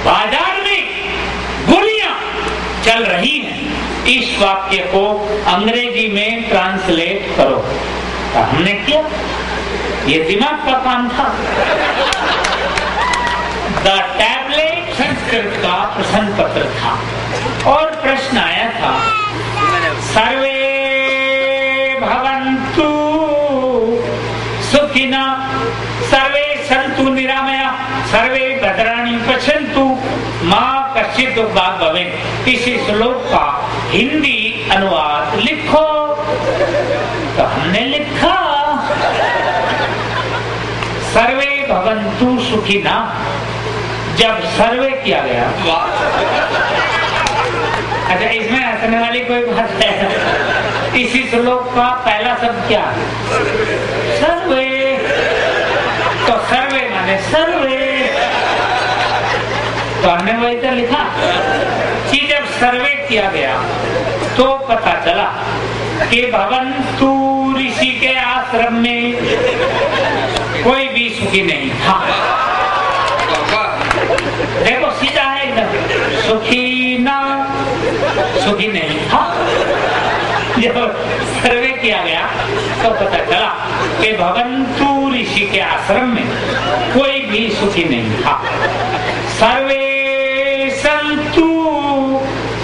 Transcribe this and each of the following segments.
बाजार में गोलियां चल रही हैं, इस वाक्य को अंग्रेजी में ट्रांसलेट करो। तो हमने किया, ये दिमाग का काम था। द टैबलेट संस्कृत का प्रश्न पत्र था और प्रश्न आया था, सर्वे भवन्तु सुखिना सर्वे सन्तु निरामया सर्वे भद्राणि पश्यन्तु मां कश्चित् दुर्भाग् भवेत्। इस श्लोक का हिंदी अनुवाद लिखो। तो हमने लिखा, सर्वे भवन्तु सुखिना। जब सर्वे किया गया, अच्छा इसमें हंसने वाली कोई बात है? इसी श्लोक का पहला शब्द क्या है? सर्वे। तो सर्वे माने सर्वे, तो हमने वही तो लिखा कि जब सर्वे किया गया तो पता चला कि भवन्तु ऋषि के आश्रम में कोई भी सुखी नहीं था। देखो सीधा है एकदम, सुखी ना सुखी नहीं था। जब सर्वे किया गया तो पता चला कि भवन्तु ऋषि के आश्रम में कोई भी सुखी नहीं था। सर्वे संतु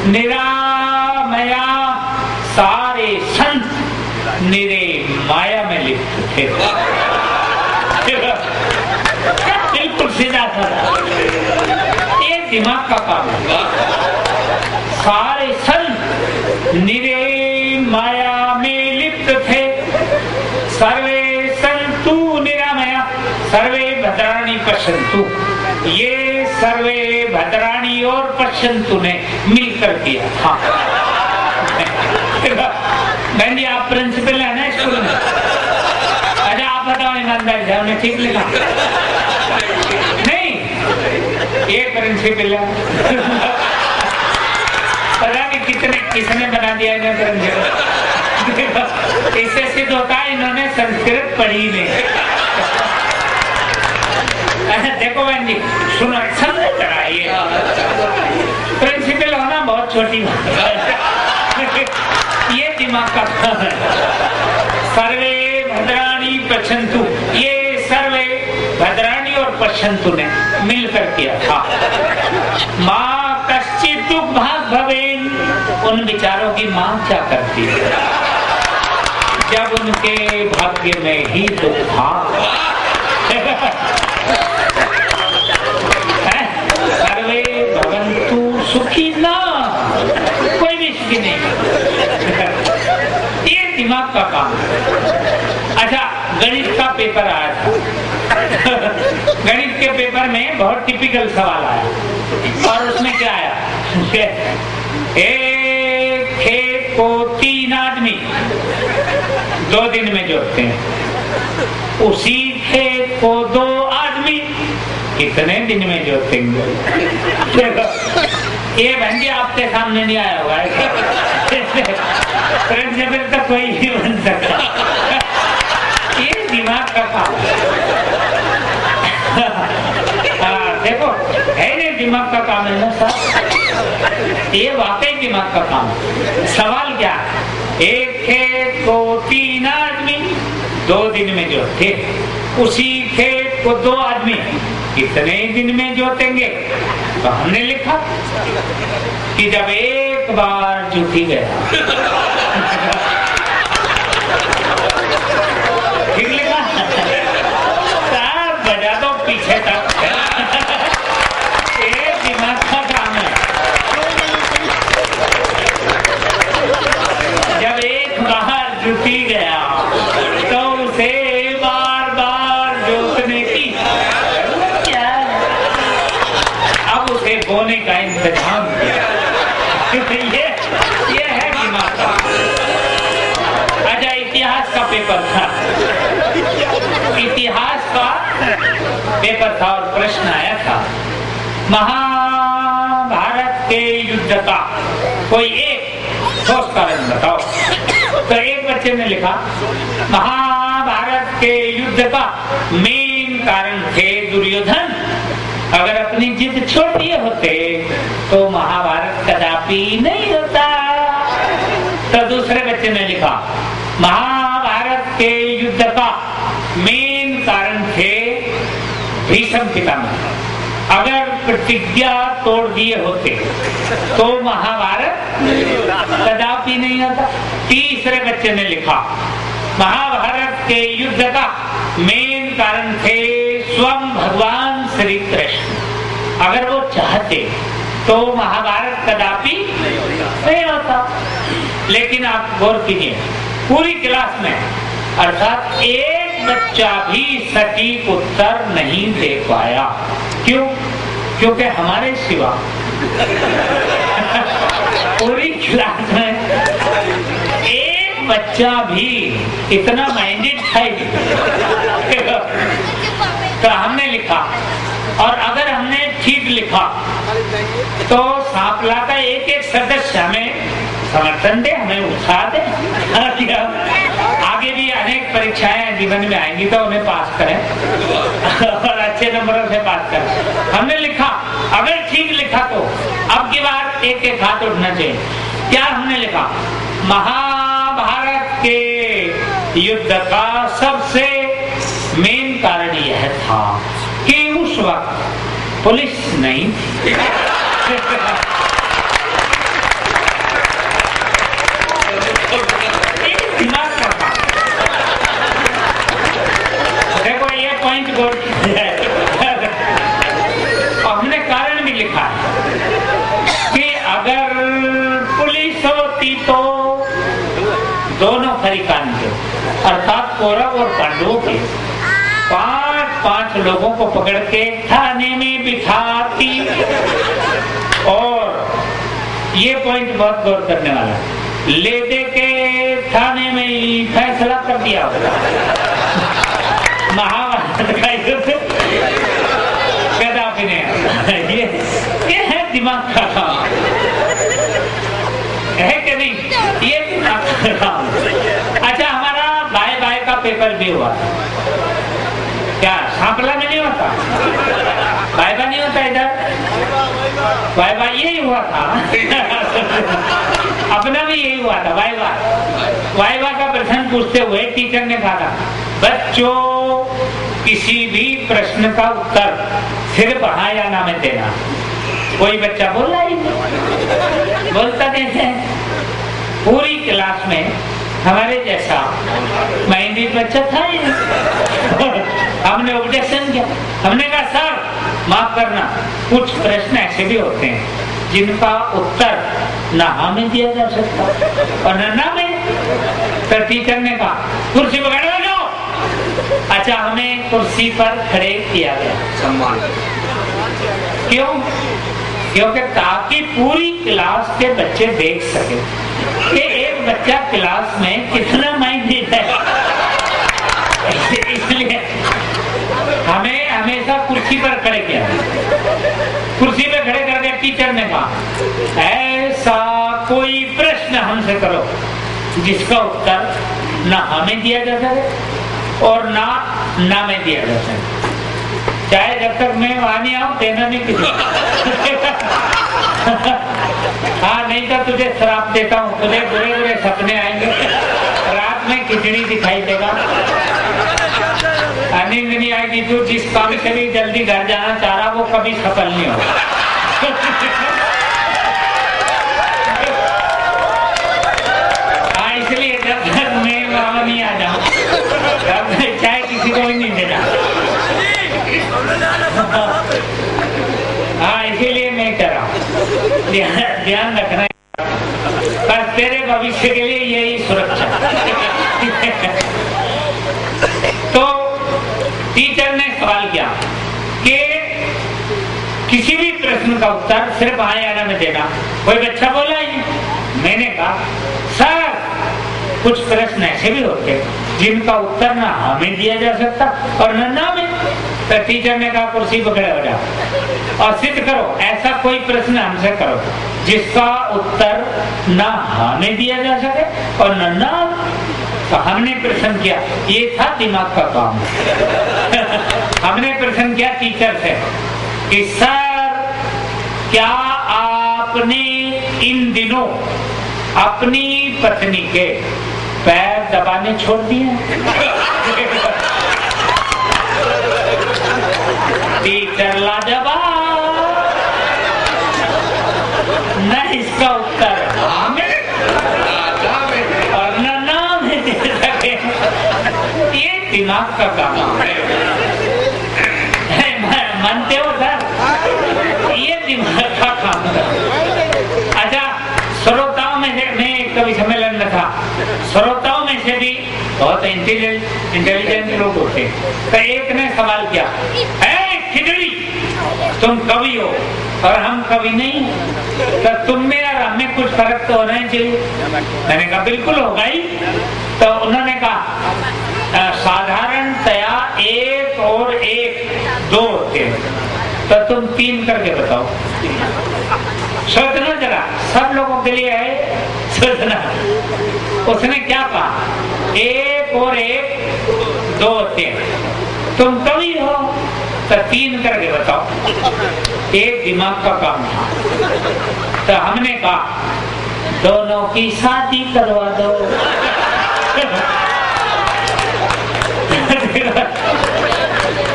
निरामया, सारे संत निरे माया में लिप्त थे। बिल्कुल सीधा था, ये दिमाग का काम है। सारे संत निरे माया में लिप्त थे। सर्वे संतु निरामया सर्वे भद्राणि पश्यन्तु। ये सर्वे भद्राणि और पश्यन्तु ने मिलकर किया था। बहन जी आप प्रिंसिपल है ना स्कूल में? अच्छा आप बताओ ईमानदारी से, हमने ठीक लिखा? नहीं, ये प्रिंसिपल है। पता नहीं किसने बना दिया इन्हें प्रिंसिपल। इससे सिद्ध होता है इन्होंने संस्कृत पढ़ी नहीं। देखो बहन जी सुनो, समझ जरा, ये प्रिंसिपल होना बहुत छोटी बात है। ये दिमाग का काम है। सर्वे भद्राणि पश्यन्तु, ये सर्वे भद्राणि और पश्यन्तु ने मिलकर किया था। मां कश्चित् दुर्भाग् भवेत्, उन विचारों की मां क्या करती है जब उनके भाग्य में ही दुख था। सर्वे भवन्तु सुखिना, कोई भी सुखी नहीं। ये दिमाग का काम। अच्छा गणित का पेपर आया था। गणित के पेपर में बहुत टिपिकल सवाल आया और उसमें क्या आया? एक खेत को 3 आदमी 2 दिन में जोतते हैं, उसी खेत को 2 आदमी कितने दिन में जोतेंगे? ये बहन जी आपके सामने नहीं आया हुआ है। प्रिंसिपल तो कोई नहीं बन सकता। ये दिमाग का काम। देखो है नहीं, दिमाग का काम है ना साहब, ये वाकई दिमाग का काम है। सवाल क्या? एक खेत को 3 आदमी 2 दिन में जोते, उसी खेत को 2 आदमी कितने दिन में जोतेंगे? तो हमने लिखा कि जब एक बार जुटी गया। ठीक लिखा? साहब बजा दो पीछे तक। ये दिमाग का काम है। जब एक बार जुटी गया तो उसे बार बार जोतने की क्या, अब उसे बोने का इंतजाम किया। ये है दिमाग का। अच्छा इतिहास का पेपर था, इतिहास का पेपर था और प्रश्न आया था महाभारत के युद्ध का कोई एक ठोस कारण बताओ। तो एक बच्चे ने लिखा महाभारत के युद्ध का मेन कारण थे दुर्योधन अगर अपनी जिद छोटी होते तो महाभारत कदापि नहीं होता। तो दूसरे बच्चे ने लिखा, महाभारत के युद्ध का मेन कारण थे भीष्म पितामह। अगर प्रतिज्ञा तोड़ दिए होते तो महाभारत कदापि नहीं होता। तीसरे बच्चे ने लिखा, महाभारत के युद्ध का मेन कारण थे स्वयं भगवान श्री कृष्ण। अगर वो चाहते तो महाभारत कदापि नहीं होता। लेकिन आप गौर कीजिए, पूरी क्लास में अर्थात एक बच्चा भी सटीक उत्तर नहीं दे पाया। क्यों? क्योंकि हमारे सिवा पूरी क्लास में एक बच्चा भी इतना माइंडेड है। तो हमने लिखा, और अगर हमने ठीक लिखा तो सांपला का एक एक सदस्य हमें समर्थन दे, हमें उत्साह दे। आगे भी अनेक परीक्षाएं जीवन में आएंगी तो उन्हें पास करें और अच्छे नंबरों से पास करें। हमने लिखा, अगर ठीक लिखा तो अब की बार एक एक हाथ उठना चाहिए। क्या हमने लिखा? महाभारत के युद्ध का सबसे मेन कारण यह था कि उस वक्त पुलिस नहीं थी। दिमाग का था। देखो ये पॉइंट गौर है। हमने कारण भी लिखा है कि अगर पुलिस होती तो दोनों फरीकान के अर्थात कौरव और पांडवों के 5-5 लोगों को पकड़ के थाने में बिठाती। और ये पॉइंट बहुत गौर करने वाला, ले दे के थाने में ही फैसला कर दिया होगा। महाभारत का युद्ध कदापि नहीं। ये है दिमाग का काम, है कि नहीं? ये दिमाग का काम। अच्छा, हमारा बाय बाय का पेपर भी हुआ, क्या सांपला में नहीं होता? वाइवा नहीं होता इधर? वाइवा यही हुआ था। अपना भी यही हुआ था, वाइवा। वाइवा का प्रश्न पूछते हुए टीचर ने कहा था, बच्चों किसी भी प्रश्न का उत्तर सिर्फ हाँ या ना में देना। कोई बच्चा बोला ही नहीं। बोलता कैसे? पूरी क्लास में हमारे जैसा माइंडेड बच्चा था ही नहीं। हमने ऑब्जेक्शन किया। हमने कहा सर माफ करना, कुछ प्रश्न ऐसे भी होते हैं जिनका उत्तर ना हाँ में दिया जा सकता और ना में। तो टीचर ने कहा कुर्सी पर खड़े हो जाओ। अच्छा, हमें कुर्सी पर खड़े किया गया, सम्मान। क्यों? क्योंकि ताकि पूरी क्लास के बच्चे देख सके कि एक बच्चा क्लास में कितना माइंडेड है। इसलिए हमें हमेशा कुर्सी पर खड़े किया। कुर्सी पर खड़े करके टीचर ने कहा ऐसा कोई प्रश्न हमसे करो जिसका उत्तर ना हमें दिया जा सके और ना में दिया जा सके। चाहे जब तक मैं वहां नहीं आऊं देना नहीं किसी। हाँ, नहीं तो तुझे श्राप देता हूँ, तुझे बुरे बुरे सपने आएंगे, रात में खिचड़ी दिखाई देगा, नींद नहीं आएगी। तू जिस काम से भी जल्दी घर जाना चाह रहा वो कभी सफल नहीं होगा। हाँ, इसलिए जब तक मैं वहां नहीं आ जाऊं तब चाहे किसी को ही नहीं देना। हाँ, इसीलिए मैं कह रहा हूँ ध्यान रखना, बस तेरे भविष्य के लिए यही सुरक्षा। तो टीचर ने सवाल किया कि किसी भी प्रश्न का उत्तर सिर्फ हाँ या ना में देना। कोई बच्चा बोला ही नहीं। मैंने कहा सर कुछ प्रश्न ऐसे भी होते जिनका उत्तर ना हमें दिया जा सकता और ना में। तो टीचर ने कहा कुर्सी पकड़े हो जाओ और सिद्ध करो ऐसा कोई प्रश्न हमसे करो जिसका उत्तर ना हमें दिया जा सके और ना। तो हमने प्रश्न किया, ये था दिमाग का काम। हमने प्रश्न किया टीचर से कि सर क्या आपने इन दिनों अपनी पत्नी के पैर दबाने छोड़ दिए? टीचर लाजवाब, न इसका उत्तर और न नाम है दे सके। ये दिमाग का काम है। मानते हो सर? ये दिमाग का काम है। अच्छा, श्रोताओं में से मैं कवि सम्मेलन में था, श्रोताओं में से भी बहुत इंटेलिजेंट लोग होते, तो एक ने सवाल किया, खिचड़ी तुम कवि हो और हम कवि नहीं, तो तुम में और हमें कुछ फर्क तो होना ही चाहिए। मैंने कहा बिल्कुल होगा ही। तो उन्होंने कहा साधारणतया एक और एक दो होते हैं, तो तुम तीन करके बताओ। सोचना जरा, सब लोगों के लिए है सोचना। उसने क्या कहा, एक और एक दो होते हैं, तुम कवि हो तो तीन करके बताओ। एक दिमाग का काम था। तो हमने कहा दोनों की शादी करवा दो।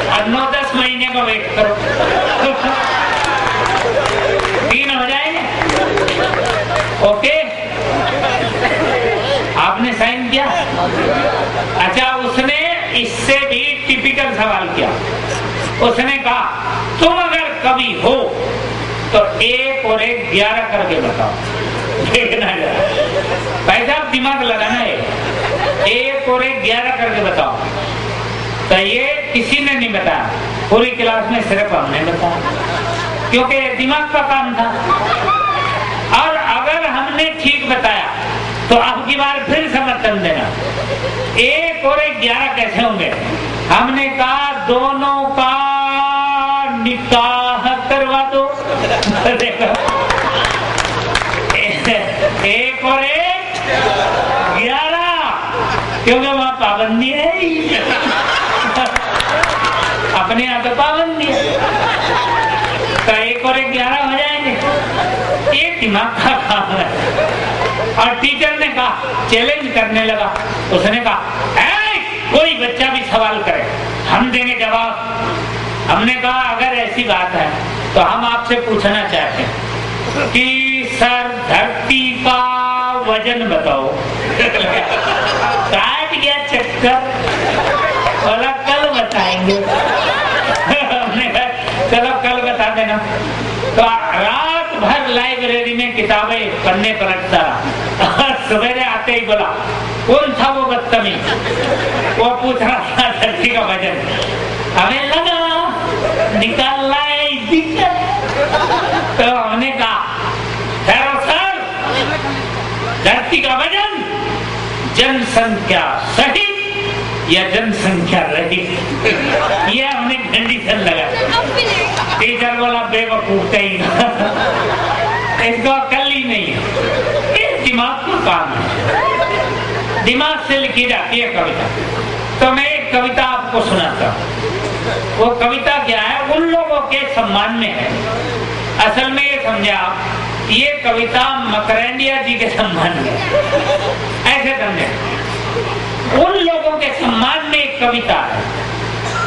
अब 9-10 महीने का वेट करो, 3 हो जाएंगे। ओके, आपने साइन किया। अच्छा, उसने इससे भी टिपिकल सवाल किया। उसने कहा तुम अगर कवि हो तो एक और एक 11 करके बताओ। देखना जरा, पैसा दिमाग लगाना है। एक और एक 11 करके बताओ। तो ये किसी ने नहीं बताया, पूरी क्लास में सिर्फ हमने बताया, क्योंकि दिमाग का काम था। और अगर हमने ठीक बताया तो अब की बार फिर समर्थन देना। एक और एक 11 कैसे होंगे? हमने कहा दोनों का निकाह करवा दो। एक और एक 11, क्योंकि वहां पाबंदी है ही। अपने यहाँ तो पाबंदी है, तो एक और एक 11 हो जाएंगे। ये दिमाग का काम है। और टीचर ने कहा, चैलेंज करने लगा, उसने कहा कोई बच्चा भी सवाल करे हम देंगे जवाब। हमने कहा अगर ऐसी बात है तो हम आपसे पूछना चाहते हैं कि सर धरती का वजन बताओ। काट गया चक्कर, बोला कल बताएंगे। हमने कहा चलो कल बता देना। तो रात भर लाइब्रेरी में किताबें पढ़ने पर रखता रहा। सवेरे आते ही बोला कौन था वो बदतमीज, वो पूछ रहा था धरती का वजन। हमें लगा निकाल लाए तो हमने कहा सर धरती का वजन जनसंख्या सही या जनसंख्या रहित, ये हमने कंडीशन लगा। टीचर बोला बेवकूफ कहीं, इसको अकल ही नहीं है। ये दिमाग का काम है, दिमाग से लिखी जाती है कविता। तो मैं एक कविता आपको सुनाता हूँ। वो कविता क्या है, उन लोगों के सम्मान में है। असल में ये समझा, ये कविता मकरंदिया जी के सम्मान में, ऐसे समझे। उन लोगों के सम्मान में एक कविता है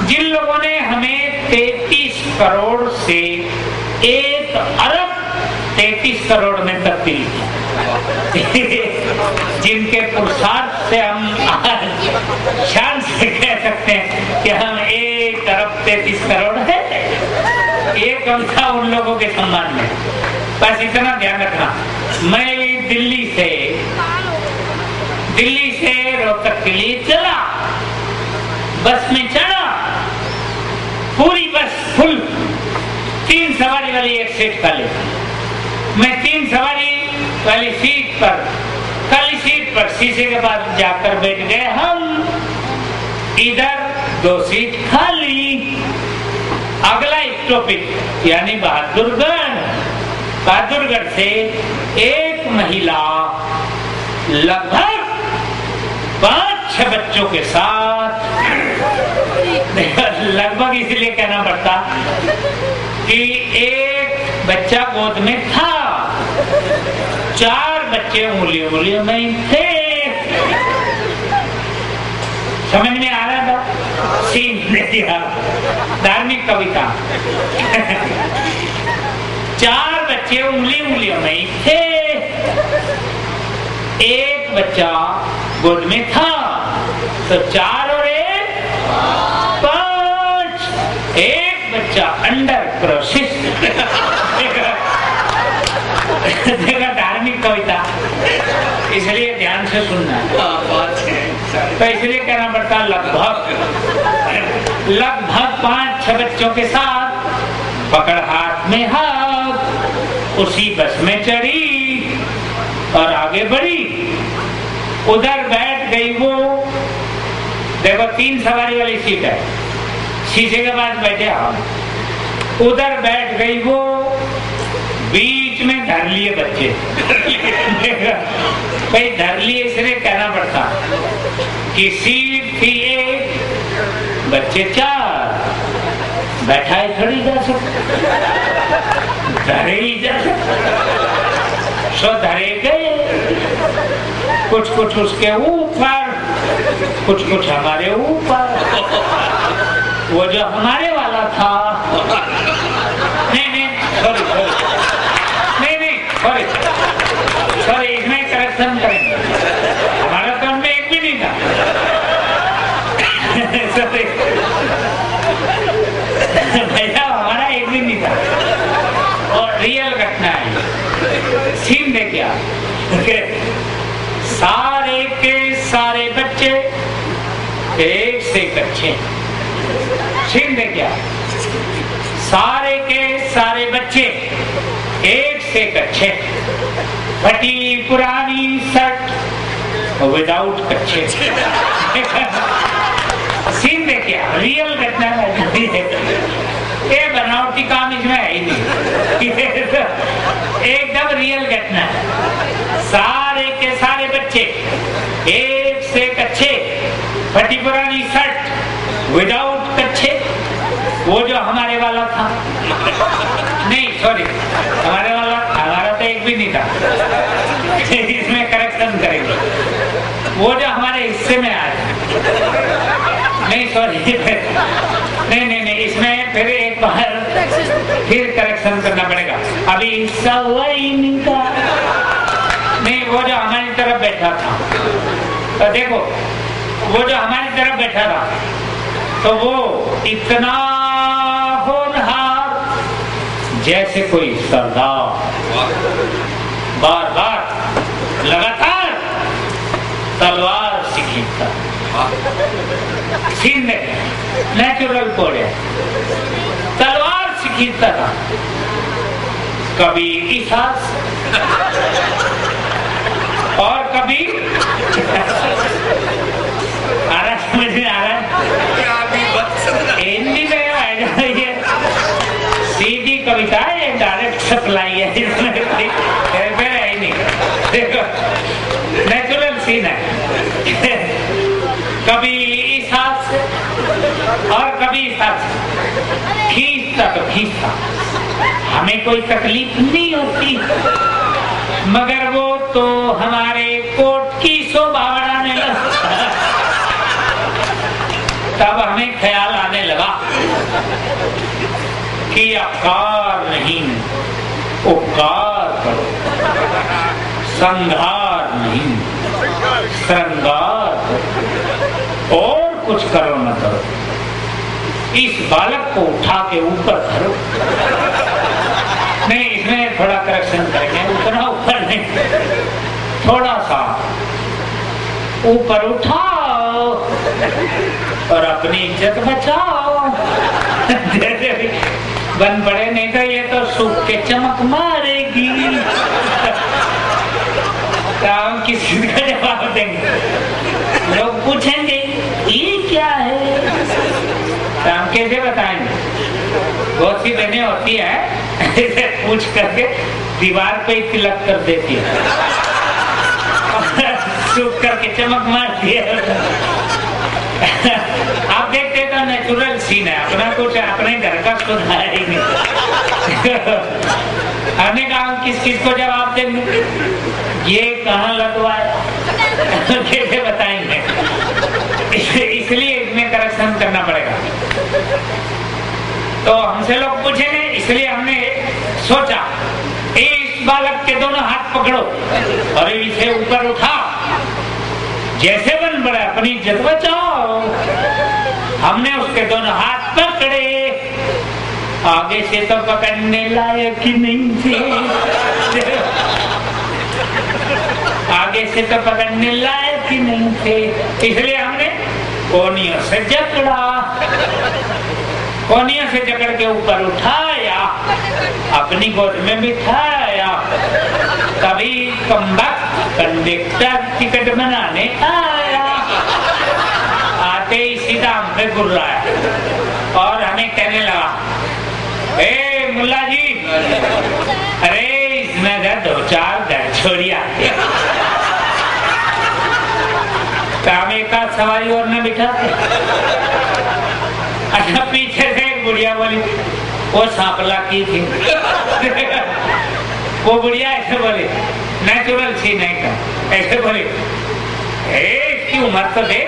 जिन लोगों ने हमें 33 करोड़ से 1 अरब 33 करोड़ में तब्दील किया। जिनके पुरुषार्थ से हम आज शान से कह सकते हैं कि हम 1 अरब 33 करोड़ है। ये कविता उन लोगों के सम्मान में। बस इतना ध्यान रखना, मैं दिल्ली से रोहतक के लिए चला, बस में चढ़ा, पूरी बस फुल, 3 सवारी वाली एक सीट खाली। मैं 3 सवारी वाली सीट पर, खाली सीट पर शीशे के पास जाकर बैठ गए हम। इधर 2 सीट खाली। अगला स्टॉपेज यानी बहादुरगढ़ से एक महिला लगभग 5-6 बच्चों के साथ, लगभग इसलिए कहना पड़ता कि एक बच्चा गोद में था, 4 बच्चे उंगलियों में थे। समझ में आ रहा था? सीन ने दिया, धार्मिक कविता। 4 बच्चे उंगलियों में थे, एक बच्चा गोद में था, तो 4 और 1 5, एक बच्चा अंडर प्रोसेस। देखा धार्मिक कविता, इसलिए ध्यान से सुनना। तो इसलिए कहना पड़ता लगभग 5-6 बच्चों के साथ पकड़ हाथ में हाथ उसी बस में चढ़ी और आगे बढ़ी। उधर बैठ गई वो, देखो 3 सवारी वाली सीट है, शीशे के पास बैठे आप, उधर बैठ गई वो, बीच में धर लिए बच्चे। भाई धर लिए इसलिए कहना पड़ता कि सीट थी 1, बच्चे 4, बैठाए थोड़ी जा सकते, धरे ही जा सकते। सो धरे गए, कुछ उसके ऊपर, कुछ हमारे ऊपर। वो जो हमारे वाला था, नहीं सॉरी, इसमें करेक्शन करेंगे। हमारा तो उनमें एक भी नहीं था। भैया हमारा एक भी नहीं था, और रियल घटना है। सीन देखिए, सारे के सारे बच्चे एक से एक अच्छे। सीन देखिए, सारे के सारे बच्चे एक से एक अच्छे, फटी पुरानी शर्ट विदाउट कच्छे। सीन देखिए, रियल घटना है। ये बनावटी काम इसमें है ही नहीं, एकदम रियल घटना है। सारे के सारे बच्चे एक से एक अच्छे, फटी पुरानी शर्ट विदाउट कच्छे। वो जो हमारे वाला था, नहीं सॉरी, हमारा तो एक भी नहीं था। इसमें करेक्शन करेंगे। वो जो हमारे हिस्से में आया, नहीं सॉरी, नहीं, इसमें फिर एक बार फिर करेक्शन करना पड़ेगा। अभी हिस्सा हुआ ही नहीं था। नहीं, वो जो हमारी तरफ बैठा था, तो देखो वो जो हमारी तरफ बैठा था, तो वो इतना होनहार जैसे कोई सरदार, बार बार लगातार तलवार से खींचता। सीन नेचुरल कोड है, तलवार से खींचता था। कभी इस हाथ और कभी आ रहा, समझ में आ रहा है? हिंदी में ये सीधी कविता है, डायरेक्ट सप्लाई है, फिर है ही नहीं। देखो नेचुरल सीन है। कभी इस हाथ से और कभी इस हाथ से खींचता तो खींचता। हमें कोई तकलीफ नहीं होती, मगर वो तो हमारे कोट की शोभा बढ़ाने लगा। तब हमें ख्याल आने लगा कि अकार नहीं, उपकार करो, संघार नहीं, श्रृंगार करो, और कुछ करो न करो, इस बालक को उठा के ऊपर धरो। नहीं, इसमें थोड़ा करेक्शन करेंगे, उतना ऊपर नहीं, थोड़ा सा ऊपर उठाओ और अपनी इज्जत बचाओ। बन पड़े, नहीं तो ये तो सूख के चमक मारेगी। तो हम किसी का जवाब देंगे, लोग पूछेंगे ये क्या है, तो हम कैसे बताएंगे? बहुत सी बहनें होती है पूछ करके दीवार पे ही तिलक कर देती है, सूख करके चमक मारती है। आप देखते तो नेचुरल सीन है, अपना कुछ अपने घर का सुधार ही नहीं। हमने कहा किस चीज को जवाब देंगे, ये कहाँ लगवाए कैसे बताएंगे, इसलिए इसमें करेक्शन करना पड़ेगा। तो हमसे लोग पूछेंगे, इसलिए हमने सोचा इस बालक के दोनों हाथ पकड़ो और इसे ऊपर उठा, जैसे बन पड़ा अपनी इज्जत बचाओ। हमने उसके दोनों हाथ पकड़े, आगे से तो पकड़ने लायक ही नहीं थे, आगे से तो पकड़ने लायक ही नहीं थे, इसलिए हमने कोनियों से जकड़ा, कोनियों से जकड़ के ऊपर उठाया, अपनी गोद में बिठाया। कभी कमबख्त कंडक्टर टिकट बनाने आया, आते ही सीधा हम पे गुर्राया और हमें कहने लगा, ए मुल्ला जी, अरे इसमें दो चार दर छोड़िया। काम एक आध सवारी और न बिठाते। अच्छा, पीछे से एक बुढ़िया बोली, वो सांपला की थी। वो बुढ़िया ऐसे बोली, नेचुरल सी नहीं का, ऐसे बोली, इसकी उम्र तो देख,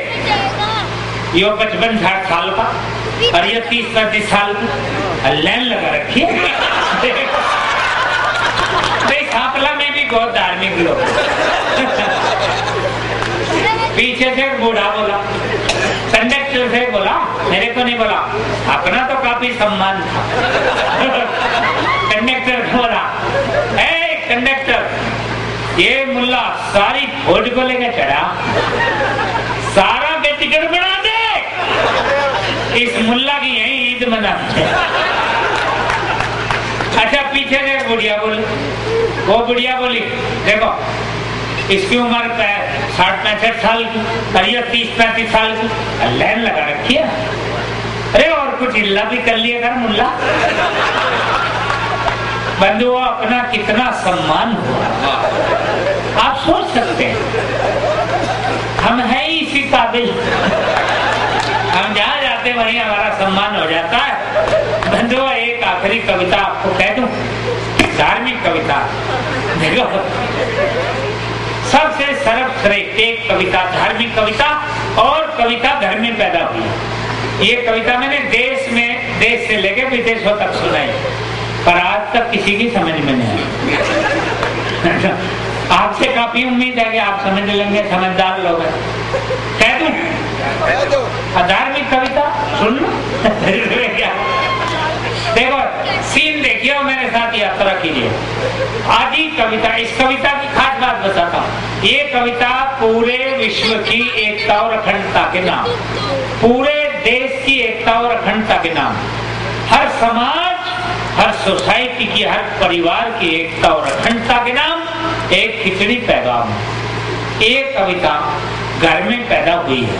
ये 55-60 साल का और ये 30-35 साल की, लाइन लगा रखी है। सांपला में भी बहुत धार्मिक लोग। पीछे से बूढ़ा बोला, कंडक्टर से बोला, मेरे को नहीं बोला, अपना तो काफी सम्मान था। कंडक्टर बोला, ए कंडक्टर, ये मुल्ला सारी फौज को लेकर चढ़ा, सारा के टिकट बना दे, इस मुल्ला की यही ईद मनाते हैं। अच्छा, पीछे से बुढ़िया बोली, वो बुढ़िया बोली, देखो इसकी उम्र 60-65 साल की और ये 30-35 साल की, लाइन लगा रखी है। अरे और कुछ हिल्ला भी कर लिया कर मुल्ला। बंधुओं, अपना कितना सम्मान हुआ, आप सोच सकते हैं। हम हैं ही इसी काबिल, हम जहाँ जाते वहीं हमारा सम्मान हो जाता है। बंधुओं, एक आखिरी कविता आपको कह दूं, धार्मिक कविता। देखो, सबसे सर्वश्रेष्ठ एक कविता, धार्मिक कविता और कविता घर में पैदा हुई। ये कविता मैंने देश से लेकर विदेशों तक सुनाई, पर आज तक किसी की समझ में नहीं आई। आपसे काफी उम्मीद है कि आप समझ लेंगे, समझदार लोग हैं। कह दूं धार्मिक कविता सुन लो। देखो, सीन देखिए और मेरे साथ यात्रा कीजिए। आदि कविता, इस कविता की खास बात बताता हूँ। ये कविता पूरे विश्व की एकता और अखंडता के नाम, पूरे देश की एकता और अखंडता के नाम, हर समाज, हर सोसाइटी की, हर परिवार की एकता और अखंडता के नाम एक खिचड़ी पैगाम है। ये कविता घर में पैदा हुई है।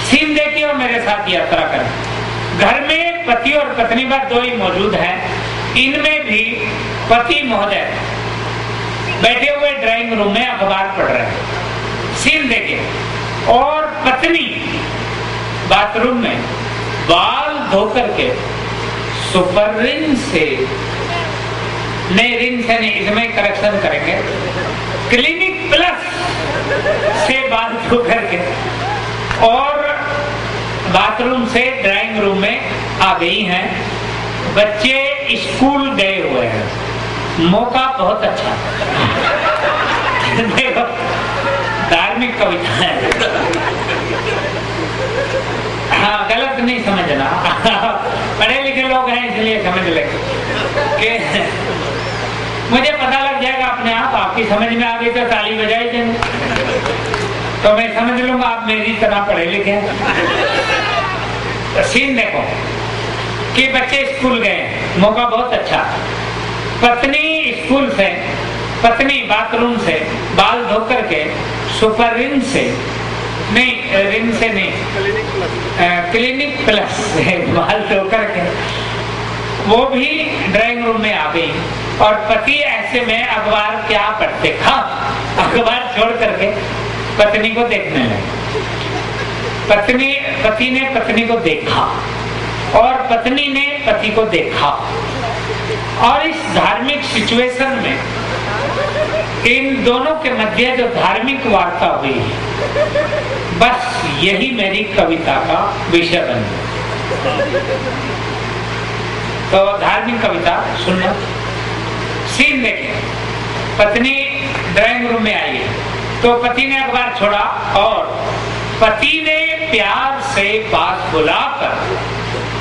सीन देखिए और मेरे साथ यात्रा करें। घर में पति और पत्नी बस दो ही मौजूद हैं। इनमें भी पति महोदय बैठे हुए ड्राइंग रूम में अखबार पढ़ रहे हैं। सीन देखिए। और पत्नी बाथरूम में बाल धो करके सुपर रिन से, नहीं रिन से नहीं, इसमें करेक्शन करेंगे, क्लिनिक प्लस से बाल धो करके और बाथरूम से ड्राइंग रूम में आ गई हैं। बच्चे स्कूल गए हुए हैं, मौका बहुत अच्छा। देखो, धार्मिक कविता है। हाँ, गलत नहीं समझना, पढ़े लिखे लोग हैं इसलिए समझ लेंगे कि मुझे पता लग जाएगा अपने आप, आपकी समझ में आ गई तो ताली बजाई देंगे, तो मैं समझ लूंगा आप मेरी तरह पढ़े लिखे हैं। तो सीन देखो कि बच्चे स्कूल गए, मौका बहुत अच्छा। पत्नी स्कूल से, पत्नी बाथरूम से बाल धो करके सुपर रिन से, नहीं रिन से नहीं, क्लिनिक प्लस से बाल धो करके वो भी ड्राइंग रूम में आ गई। और पति ऐसे में अखबार क्या पढ़ते, अखबार छोड़ करके पत्नी को देखने लगे। पत्नी पति ने पत्नी को देखा और पत्नी ने पति को देखा, और इस धार्मिक सिचुएशन में इन दोनों के मध्य जो धार्मिक वार्ता हुई, बस यही मेरी कविता का विषय बन गया। तो धार्मिक कविता सुनना। सीन देखें, पत्नी ड्राइंग रूम में आई है, तो पति ने अखबार छोड़ा और पति ने प्यार से पास बुलाकर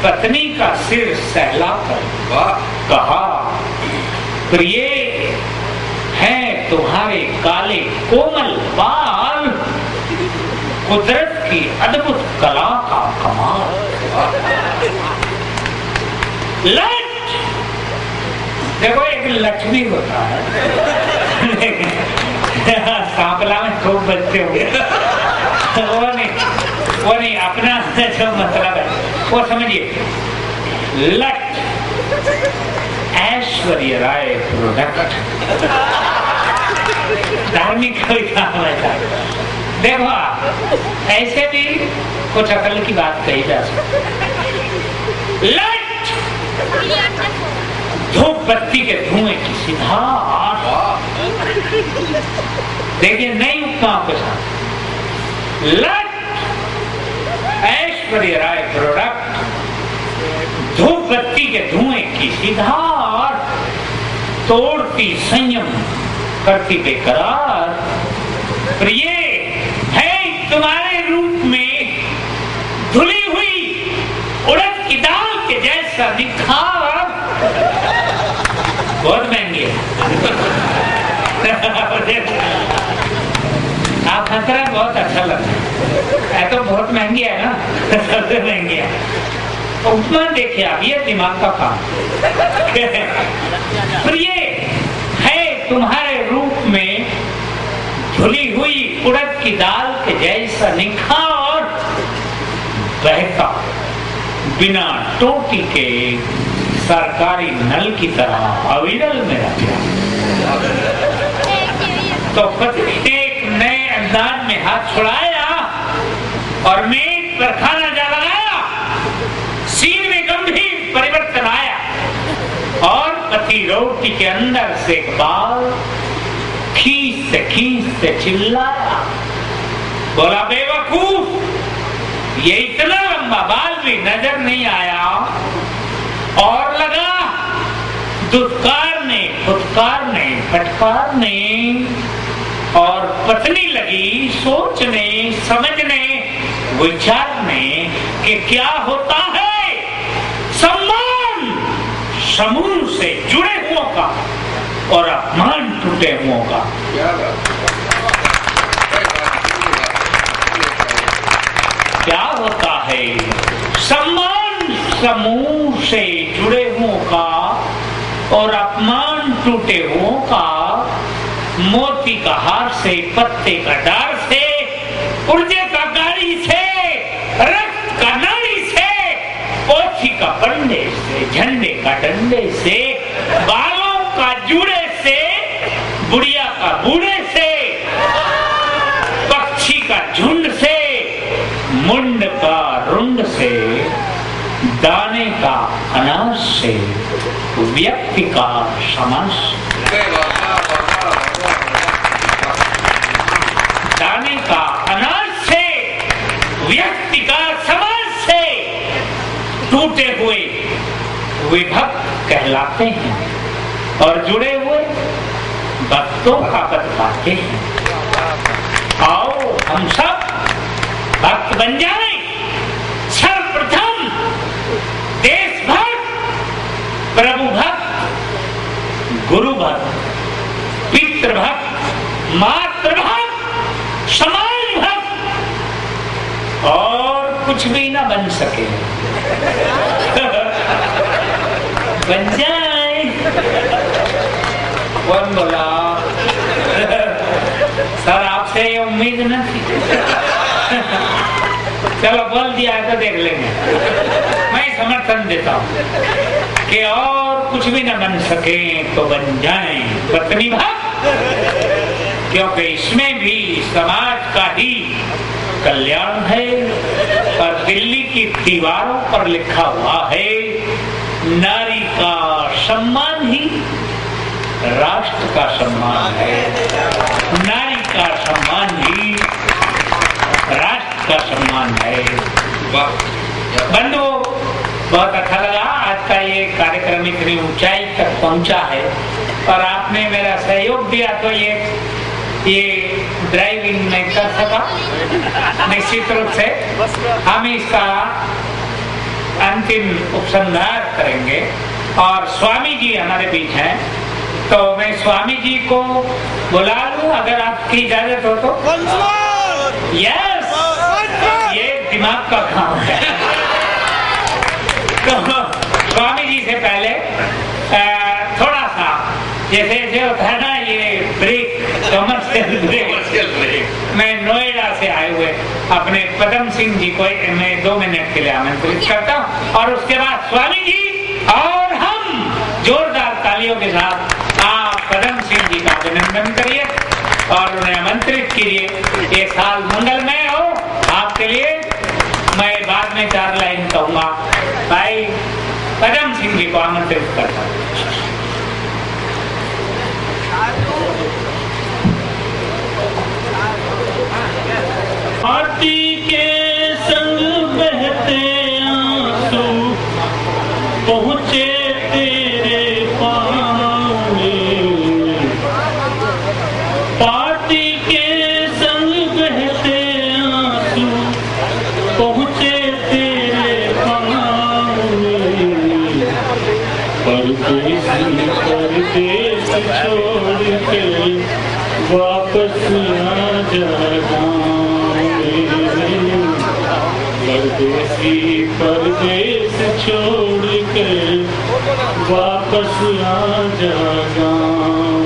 पत्नी का सिर सहलाकर कहा, प्रिय हैं तुम्हारे काले कोमल बाल, कुदरत की अद्भुत कला का कमाल। लट, देखो एक लक्ष्मी होता है सांपला में खूब बच्चे होंगे, वो नहीं अपना जो मतलब है वो समझिए। लट ऐश्वर्य राय प्रोडक्ट, धार्मिक कविता है। देखो ऐसे भी कुछ अकल की बात कही जा सकती। लट धूप बत्ती के धुएं की सीधा, देखिए नई उपमाओं के साथ। लट ऐश्वर्य राय प्रोडक्ट, धूप बत्ती के धुएं की सीधा, तोड़ती संयम करती बेकरार, प्रिय है तुम्हारे रूप में धुली हुई उड़द की दाल के जैसा निखार। बहुत महंगी है आप हंस रहे, बहुत अच्छा लगता है, तो बहुत महंगी है ना, सबसे महंगी है। उपमा देखिए आप, ये दिमाग का काम। प्रिय है तुम्हारे रूप में धुली हुई उड़द की दाल के जैसा निखार, बहता बिना टोटी के सरकारी नल की तरह अविरल में रखा। तो पत्नी ने एक नए अंदाज में हाथ छुड़ाया और मेज पर खाना जा लगाया। सीन में गंभीर परिवर्तन आया और पति रोटी के अंदर से एक बाल खींच से चिल्लाया, बोला बेवकूफ, ये इतना लंबा बाल भी नजर नहीं आया। और लगा दुत्कारने, फुटकारने, फटकारने, और पत्नी लगी सोचने, समझने, विचारने कि क्या होता है सम्मान समूह से जुड़े हुओं का और अपमान टूटे हुओं का। क्या होता है सम्मान समूह से जुड़े हुओं का और अपमान टूटे हुओं का, मोती का हार से, पत्ते का डार से, पुर्जे का गाड़ी से, रक्त का नाड़ी से, पोथी का पंडे से, झंडे का डंडे से, बालों का जूड़े से, बुढ़िया का बूढ़े से, पक्षी का झुंड से, मुंड का रुंड से, दाने का अनाज से, व्यक्ति का समाज, दाने का अनाज से, व्यक्ति का समाज से टूटे हुए विभक्त कहलाते हैं और जुड़े हुए भक्तों का पद पाते हैं। आओ हम सब भक्त बन जाएं। सर्वप्रथम देशभक्त, प्रभु भक्त, गुरु भक्त, पितृभक्त, मातृभक्त, समाज भक्त, और कुछ भी ना बन सके बन जाए। कौन बोला? सर आपसे ये उम्मीद न थी। चलो बोल दिया है तो देख लेंगे। मैं समर्थन देता हूँ कि और कुछ भी न बन सके तो बन जाएं पत्नी भक्त, क्योंकि इसमें भी समाज का ही कल्याण है। और दिल्ली की दीवारों पर लिखा हुआ है, नारी का सम्मान ही राष्ट्र का सम्मान है। नारी का सम्मान ही राष्ट्र का सम्मान है। बंधुओं, बहुत अच्छा लगा आज का ये कार्यक्रम इतनी ऊंचाई तक पहुंचा है और आपने मेरा सहयोग दिया तो ये ड्राइविंग में कर सका। निश्चित रूप से हम इसका अंतिम उपसंहार करेंगे और स्वामी जी हमारे बीच हैं, तो मैं स्वामी जी को बुला लूं अगर आपकी इजाजत हो तो। यस, ये दिमाग का काम है। तो स्वामी जी से पहले थोड़ा सा जैसे होता है ना ये ब्रेक, कमर्शियल ब्रेक, मैं नोएडा से आए हुए अपने पदम सिंह जी को मैं 2 मिनट के लिए आमंत्रित करता हूँ और उसके बाद स्वामी जी और हम जोरदार तालियों के साथ आप पदम सिंह जी का अभिनंदन करिए और उन्हें आमंत्रित कीजिए। ये साल मंगलमय हो आपके लिए। मैं बाद में 4 लाइन कहूंगा। भाई पदम सिंह जी को आमंत्रित करता हूँ। हाथी के संग बहते आंसू पहुँचे तेरे पाँव में। पार्टी के संग बहते आंसू पहुँचे तेरे पाँव में। परदेश परदेश छोड़ के वापस आ जा, परदेसी परदेश छोड़ के वापस आ जा गाँव।